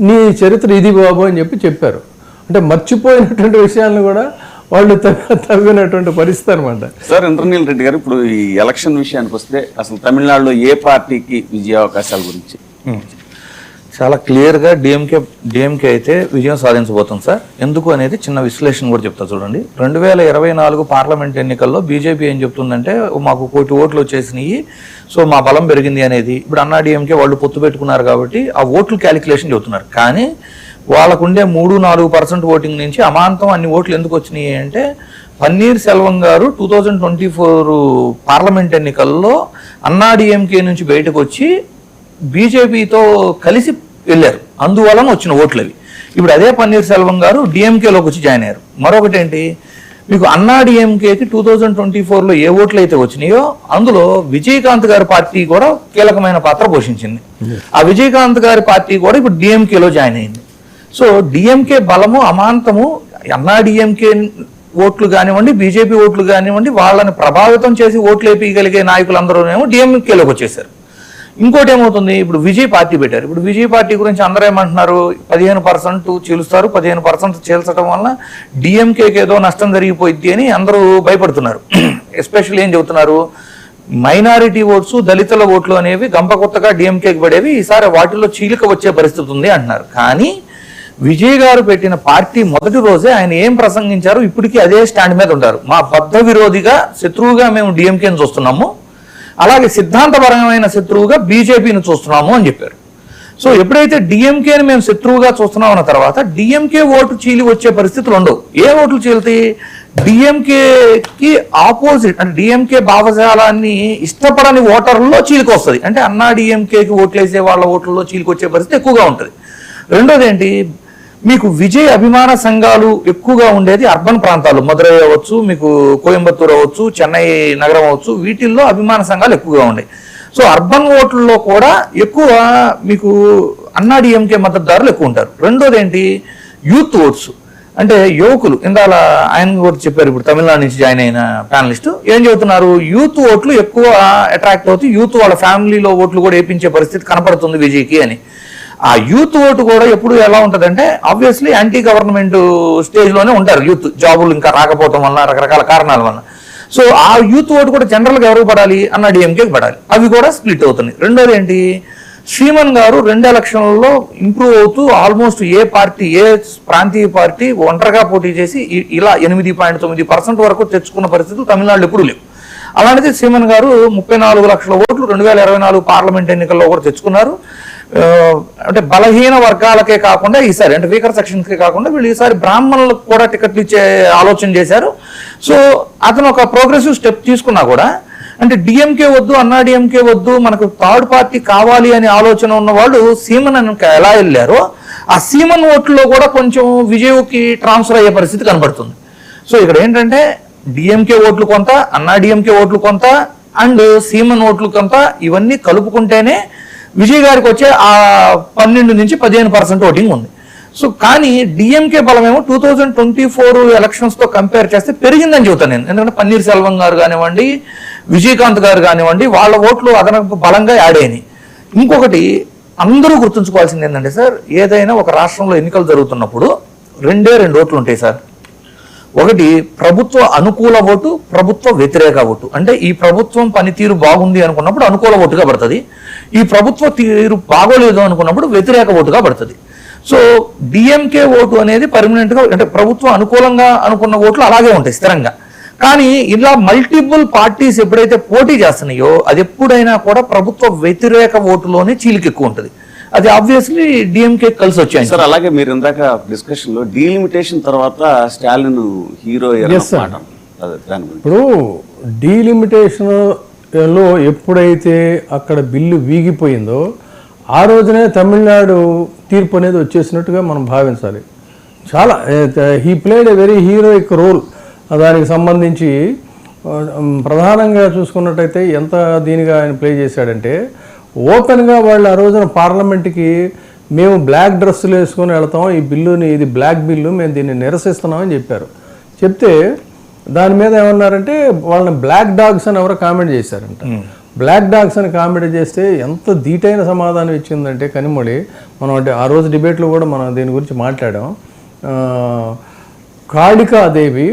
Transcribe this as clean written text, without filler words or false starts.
నీ చరిత్ర ఇది బాబు అని చెప్పారు. అంటే మర్చిపోయినటువంటి విషయాలను కూడా వాళ్ళు తవ్వినటువంటి పరిస్థితి అనమాట. సార్ ఇంద్రనీల్ రెడ్డి గారు, ఇప్పుడు ఈ ఎలక్షన్ విషయానికి వస్తే అసలు తమిళనాడులో ఏ పార్టీకి విజయ అవకాశాల గురించి? చాలా క్లియర్గా డిఎంకే అయితే విజయం సాధించబోతుంది సార్. ఎందుకు అనేది చిన్న విశ్లేషణ కూడా చెప్తా చూడండి. 2024 పార్లమెంట్ ఎన్నికల్లో బీజేపీ ఏం చెప్తుందంటే మాకు 1 కోటి ఓట్లు వచ్చేసినాయి, సో మా బలం పెరిగింది అనేది. ఇప్పుడు అన్నా డిఎంకే వాళ్ళు పొత్తు పెట్టుకున్నారు కాబట్టి ఆ ఓట్లు క్యాలిక్యులేషన్ చెబుతున్నారు. కానీ వాళ్ళకుండే 3-4% ఓటింగ్ నుంచి అమాంతం అన్ని ఓట్లు ఎందుకు వచ్చినాయి అంటే పన్నీర్ సెల్వం గారు 2024 పార్లమెంట్ ఎన్నికల్లో అన్నా డిఎంకే నుంచి బయటకు వచ్చి బీజేపీతో కలిసి వెళ్ళారు, అందువలన వచ్చిన ఓట్లు అవి. ఇప్పుడు అదే పన్నీర్ సెల్వం గారు డిఎంకేలోకి వచ్చి జాయిన్ అయ్యారు. మరొకటి ఏంటి, మీకు అన్నా డిఎంకేకి 2024లో ఏ ఓట్లు అయితే వచ్చినాయో అందులో విజయకాంత్ గారి పార్టీ కూడా కీలకమైన పాత్ర పోషించింది. ఆ విజయకాంత్ గారి పార్టీ కూడా ఇప్పుడు డిఎంకేలో జాయిన్ అయింది. సో డిఎంకే బలము అమాంతము అన్నా డిఎంకే ఓట్లు కానివ్వండి, బీజేపీ ఓట్లు కానివ్వండి, వాళ్ళని ప్రభావితం చేసి ఓట్లు వేయగలిగే నాయకులందరూనేమో డిఎంకేలోకి వచ్చేసారు. ఇంకోటి ఏమవుతుంది, ఇప్పుడు విజయ్ పార్టీ పెట్టారు. ఇప్పుడు విజయ్ పార్టీ గురించి అందరూ ఏమంటున్నారు, 15% చీలుస్తారు, 15% చీల్చడం వల్ల డిఎంకేకి ఏదో నష్టం జరిగిపోయింది అని అందరూ భయపడుతున్నారు. ఎస్పెషల్లీ ఏం చెబుతున్నారు, మైనారిటీ ఓట్స్, దళితుల ఓట్లు అనేవి గంప కొత్తగా డిఎంకేకి పడేవి, ఈసారి వాటిల్లో చీలిక వచ్చే పరిస్థితి ఉంది అంటున్నారు. కానీ విజయ్ గారు పెట్టిన పార్టీ మొదటి రోజే ఆయన ఏం ప్రసంగించారు, ఇప్పటికీ అదే స్టాండ్ మీద ఉంటారు. మా బద్ధ విరోధిగా, శత్రువుగా మేము డిఎంకేని చూస్తున్నాము, అలాగే సిద్ధాంతపరమైన శత్రువుగా బీజేపీని చూస్తున్నాము అని చెప్పారు. సో ఎప్పుడైతే డిఎంకేని మేము శత్రువుగా చూస్తున్నాం అన్న తర్వాత డిఎంకే ఓటు చీలి వచ్చే పరిస్థితులు ఉండవు. ఏ ఓట్లు చీలుతాయి, డిఎంకేకి ఆపోజిట్ అంటే డిఎంకే భావజాలాన్ని ఇష్టపడని ఓటర్లలో చీలిక వస్తుంది. అంటే అన్నా డిఎంకేకి ఓట్లు వేసే వాళ్ళ ఓట్లలో చీలిక వచ్చే పరిస్థితి ఎక్కువగా ఉంటుంది. రెండోది ఏంటి, మీకు విజయ్ అభిమాన సంఘాలు ఎక్కువగా ఉండేది అర్బన్ ప్రాంతాలు, మదురై అవ్వచ్చు, మీకు కోయంబత్తూరు అవ్వచ్చు, చెన్నై నగరం అవ్వచ్చు, వీటిల్లో అభిమాన సంఘాలు ఎక్కువగా ఉన్నాయి. సో అర్బన్ ఓట్లలో కూడా ఎక్కువ మీకు అన్నా డిఎంకే మద్దతుదారులు ఎక్కువ ఉంటారు. రెండోది ఏంటి, యూత్ ఓట్స్ అంటే యువకులు. ఇందాల ఆయన కూడా చెప్పారు, ఇప్పుడు తమిళనాడు నుంచి జాయిన్ అయిన ప్యానలిస్టు ఏం చెబుతున్నారు, యూత్ ఓట్లు ఎక్కువ అట్రాక్ట్ అవుతాయి, యూత్ వాళ్ళ ఫ్యామిలీలో ఓట్లు కూడా వేయించే పరిస్థితి కనపడుతుంది విజయ్కి అని. ఆ యూత్ ఓటు కూడా ఎప్పుడు ఎలా ఉంటుందంటే ఆబ్వియస్లీ యాంటీ గవర్నమెంట్ స్టేజ్లోనే ఉంటారు యూత్, జాబులు ఇంకా రాకపోవటం వల్ల, రకరకాల కారణాల వల్ల. సో ఆ యూత్ ఓటు కూడా జనరల్గా ఎవరికి పడాలి, అన్నా డిఎంకేకి పడాలి. అవి కూడా స్ప్లిట్ అవుతున్నాయి. రెండోది ఏంటి, శ్రీమన్ గారు 2 ఎలక్షన్లలో ఇంప్రూవ్ అవుతూ ఆల్మోస్ట్ ఏ ప్రాంతీయ పార్టీ ఒంటరిగా పోటీ చేసి ఇలా 8.9% వరకు తెచ్చుకున్న పరిస్థితులు తమిళనాడులో ఎప్పుడూ లేవు. అలాంటిది శ్రీమన్ గారు 34 లక్షల ఓట్లు 2024 పార్లమెంట్ ఎన్నికల్లో కూడా తెచ్చుకున్నారు. అంటే బలహీన వర్గాలకే కాకుండా ఈసారి అంటే వీకర్ సెక్షన్స్కే కాకుండా వీళ్ళు ఈసారి బ్రాహ్మణులకు కూడా టికెట్లు ఇచ్చే ఆలోచన చేశారు. సో అతను ఒక ప్రోగ్రెసివ్ స్టెప్ తీసుకున్నా కూడా అంటే డిఎంకే వద్దు, అన్నా డిఎంకే వద్దు, మనకు థర్డ్ పార్టీ కావాలి అనే ఆలోచన ఉన్న వాళ్ళు సీమన్ ఎలా వెళ్ళారో ఆ సీమన్ ఓట్లలో కూడా కొంచెం విజయ్కి ట్రాన్స్ఫర్ అయ్యే పరిస్థితి కనబడుతుంది. సో ఇక్కడ ఏంటంటే డిఎంకే ఓట్లు కొంత, అన్నా డిఎంకే ఓట్లు కొంత అండ్ సీమన్ ఓట్లు కొంత, ఇవన్నీ కలుపుకుంటేనే విజయ్ గారికి వచ్చే ఆ 12 నుంచి 15% ఓటింగ్ ఉంది. సో కానీ డిఎంకే బలం ఏమో 2024 ఎలక్షన్స్తో కంపేర్ చేస్తే పెరిగిందని చెబుతాను నేను. ఎందుకంటే పన్నీర్ సెల్వం గారు కానివ్వండి, విజయకాంత్ గారు కానివ్వండి, వాళ్ళ ఓట్లు అదనపు బలంగా యాడ్ అయినాయి. ఇంకొకటి అందరూ గుర్తుంచుకోవాల్సింది ఏంటంటే సార్, ఏదైనా ఒక రాష్ట్రంలో ఎన్నికలు జరుగుతున్నప్పుడు 2 ఓట్లు ఉంటాయి సార్. ఒకటి ప్రభుత్వ అనుకూల ఓటు, ప్రభుత్వ వ్యతిరేక ఓటు. అంటే ఈ ప్రభుత్వం పనితీరు బాగుంది అనుకున్నప్పుడు అనుకూల ఓటుగా పడుతుంది, ఈ ప్రభుత్వ తీరు బాగోలేదు అనుకున్నప్పుడు వ్యతిరేక ఓటుగా పడుతుంది. సో డిఎంకే ఓటు అనేది పర్మనెంట్గా అంటే ప్రభుత్వం అనుకూలంగా అనుకున్న ఓట్లు అలాగే ఉంటాయి స్థిరంగా. కానీ ఇలా మల్టిపుల్ పార్టీస్ ఎప్పుడైతే పోటీ చేస్తున్నాయో అది ఎప్పుడైనా కూడా ప్రభుత్వ వ్యతిరేక ఓటులోనే చీలిక ఎక్కువ ఉంటుంది. అది ఆబ్వియస్లీ డిఎంకే కలిసి వచ్చాయి సార్. అలాగే మీరు ఇందాక డిస్కషన్ లో డీలిమిటేషన్ తర్వాత స్టాలిన్ హీరో ఇప్పుడు డీలిమిటేషన్ లో ఎప్పుడైతే అక్కడ బిల్లు వీగిపోయిందో ఆ రోజునే తమిళనాడు తీర్పు అనేది వచ్చేసినట్టుగా మనం భావించాలి. చాలా he played a very heroic role. దానికి సంబంధించి ప్రధానంగా చూసుకున్నట్టయితే ఎంత దీనిగా ఆయన ప్లే చేశాడంటే ఓపెన్గా వాళ్ళు ఆ రోజున పార్లమెంట్కి మేము బ్లాక్ డ్రెస్సులు వేసుకొని వెళ్తాం, ఈ బిల్లుని ఇది బ్లాక్ బిల్లు, మేము దీన్ని నిరసిస్తున్నామని చెప్పారు. చెప్తే దాని మీద ఏమన్నారంటే వాళ్ళని బ్లాక్ డాగ్స్ అని ఎవరో కామెంట్ చేశారంట. బ్లాక్ డాగ్స్ అని కామెడీ చేస్తే ఎంత ధీటైన సమాధానం ఇచ్చిందంటే కనిమొళి, మనం అంటే ఆ రోజు డిబేట్లో కూడా మనం దీని గురించి మాట్లాడాం. కాళికాదేవి